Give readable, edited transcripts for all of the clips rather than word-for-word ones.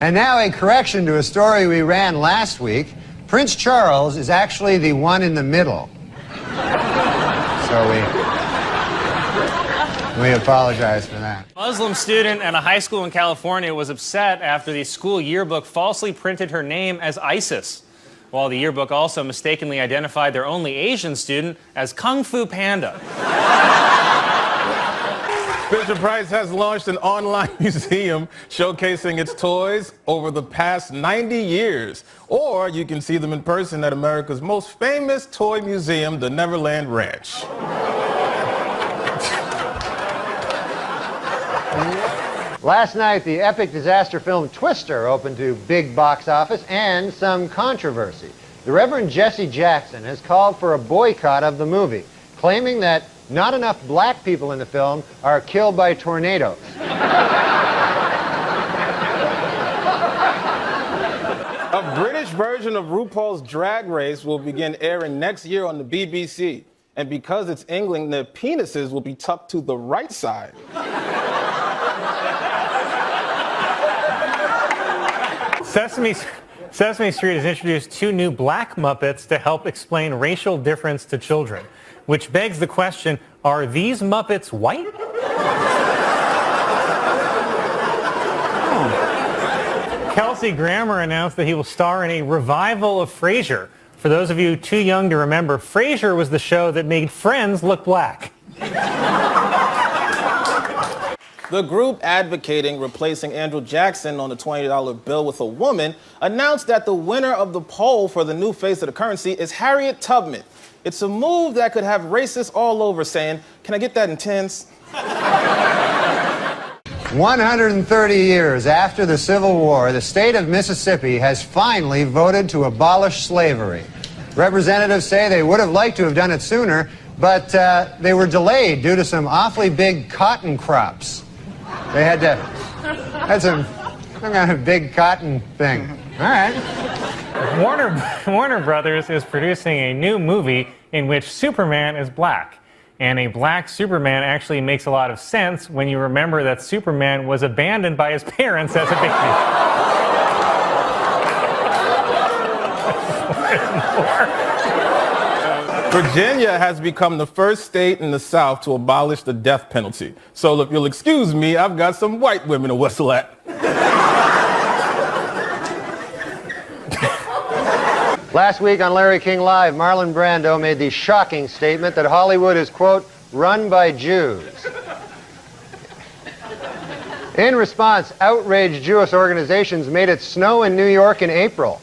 And now a correction to a story we ran last week. Prince Charles is actually the one in the middle. So we apologize for that. A Muslim student at a high school in California was upset after the school yearbook falsely printed her name as ISIS, while the yearbook also mistakenly identified their only Asian student as Kung Fu Panda. Fisher-Price has launched an online museum showcasing its toys over the past 90 years. Or you can see them in person at America's most famous toy museum, the Neverland Ranch. Last night, the epic disaster film Twister opened to big box office and some controversy. The Reverend Jesse Jackson has called for a boycott of the movie, claiming that not enough black people in the film are killed by tornadoes. A British version of RuPaul's Drag Race will begin airing next year on the BBC. And because it's England, their penises will be tucked to the right side. Sesame Street has introduced two new black Muppets to help explain racial difference to children, which begs the question, are these Muppets white? Kelsey Grammer announced that he will star in a revival of Frasier. For those of you too young to remember, Frasier was the show that made Friends look black. The group advocating replacing Andrew Jackson on the $20 bill with a woman announced that the winner of the poll for the new face of the currency is Harriet Tubman. It's a move that could have racists all over saying, "Can I get that in tens?" 130 years after the Civil War, the state of Mississippi has finally voted to abolish slavery. Representatives say they would have liked to have done it sooner, but they were delayed due to some awfully big cotton crops. They had some kind of big cotton thing. All right. Warner Brothers is producing a new movie in which Superman is black. And a black Superman actually makes a lot of sense when you remember that Superman was abandoned by his parents as a baby. Virginia has become the first state in the South to abolish the death penalty. So if you'll excuse me, I've got some white women to whistle at. Last week on Larry King Live, Marlon Brando made the shocking statement that Hollywood is, quote, run by Jews. In response, outraged Jewish organizations made it snow in New York in April.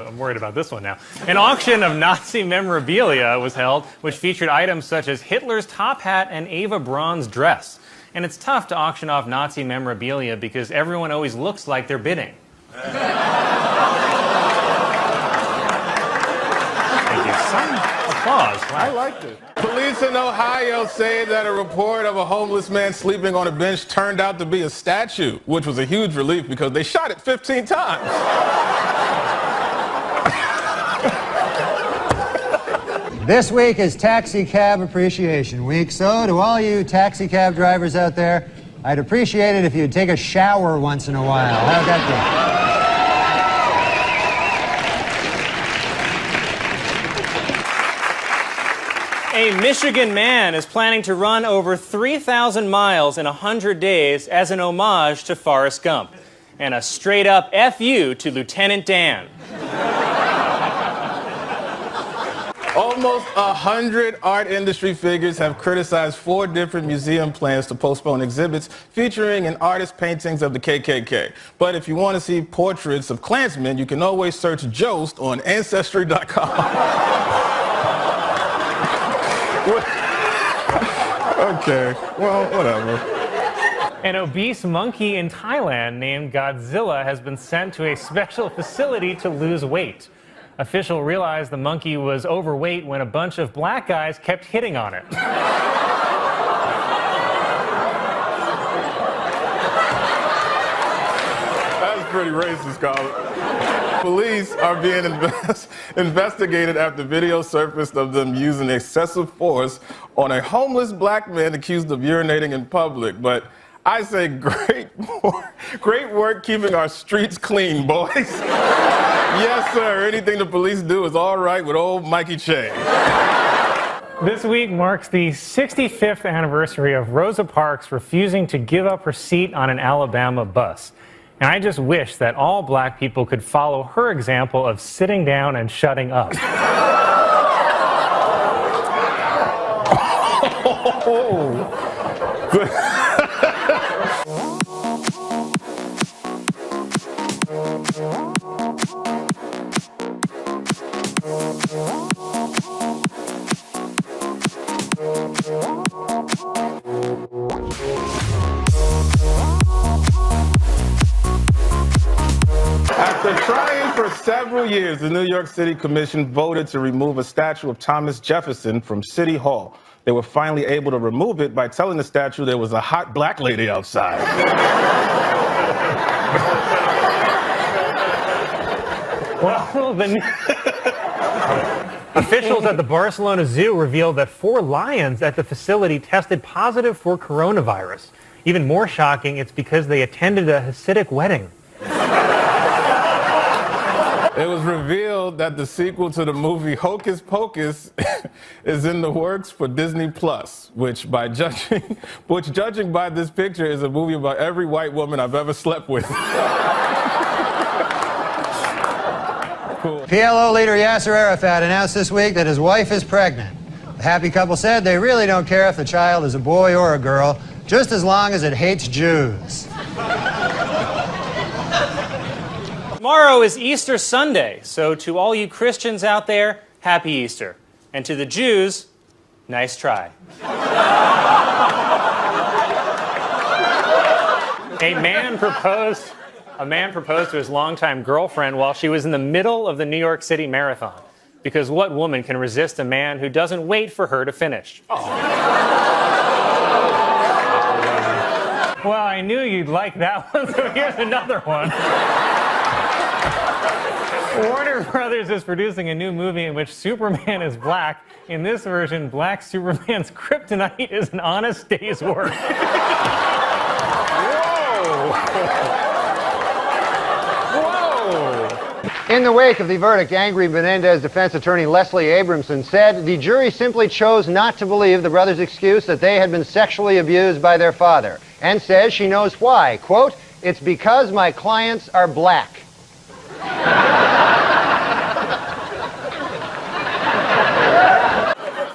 I'm worried about this one now. An auction of Nazi memorabilia was held, which featured items such as Hitler's top hat and Eva Braun's dress. And it's tough to auction off Nazi memorabilia because everyone always looks like they're bidding. Thank you. Some applause. Wow. I liked it. Police in Ohio say that a report of a homeless man sleeping on a bench turned out to be a statue, which was a huge relief because they shot it 15 times. This week is Taxi Cab Appreciation Week, so to all you taxi cab drivers out there, I'd appreciate it if you'd take a shower once in a while. How'd that be? A Michigan man is planning to run over 3,000 miles in 100 days as an homage to Forrest Gump. And a straight-up F.U. to Lieutenant Dan. Almost 100 art industry figures have criticized 4 different museum plans to postpone exhibits featuring an artist's paintings of the KKK. But if you want to see portraits of Klansmen, you can always search Jost on Ancestry.com. Okay, well, whatever. An obese monkey in Thailand named Godzilla has been sent to a special facility to lose weight. Officials realized the monkey was overweight when a bunch of black guys kept hitting on it. As pretty racist, Colin. Police are being investigated after video surfaced of them using excessive force on a homeless black man accused of urinating in public. But I say great work keeping our streets clean, boys. Yes, sir. Anything the police do is all right with old Mikey Che. This week marks the 65th anniversary of Rosa Parks refusing to give up her seat on an Alabama bus. And I just wish that all black people could follow her example of sitting down and shutting up. After trying for several years, the New York City Commission voted to remove a statue of Thomas Jefferson from City Hall. They were finally able to remove it by telling the statue there was a hot black lady outside. Well, officials at the Barcelona Zoo revealed that 4 lions at the facility tested positive for coronavirus. Even more shocking, it's because they attended a Hasidic wedding. It was revealed that the sequel to the movie Hocus Pocus is in the works for Disney Plus, which judging by this picture is a movie about every white woman I've ever slept with. Cool. PLO leader Yasser Arafat announced this week that his wife is pregnant. The happy couple said they really don't care if the child is a boy or a girl, just as long as it hates Jews. Tomorrow is Easter Sunday, so to all you Christians out there, happy Easter. And to the Jews, nice try. A man proposed to his longtime girlfriend while she was in the middle of the New York City Marathon. Because what woman can resist a man who doesn't wait for her to finish? Well, I knew you'd like that one, so here's another one. Warner Brothers is producing a new movie in which Superman is black. In this version, black Superman's kryptonite is an honest day's work. Whoa! In the wake of the verdict, angry Menendez defense attorney Leslie Abramson said the jury simply chose not to believe the brothers' excuse that they had been sexually abused by their father, and says she knows why. Quote, "It's because my clients are black."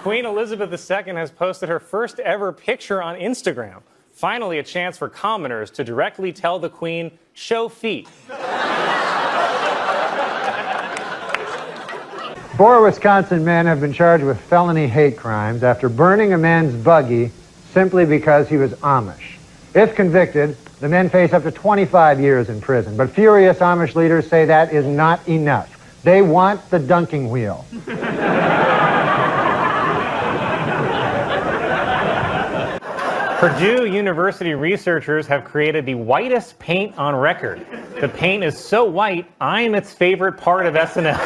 Queen Elizabeth II has posted her first ever picture on Instagram. Finally, a chance for commoners to directly tell the Queen, show feet. 4 Wisconsin men have been charged with felony hate crimes after burning a man's buggy simply because he was Amish. If convicted, the men face up to 25 years in prison. But furious Amish leaders say that is not enough. They want the dunking wheel. Purdue University researchers have created the whitest paint on record. The paint is so white, I'm its favorite part of SNL.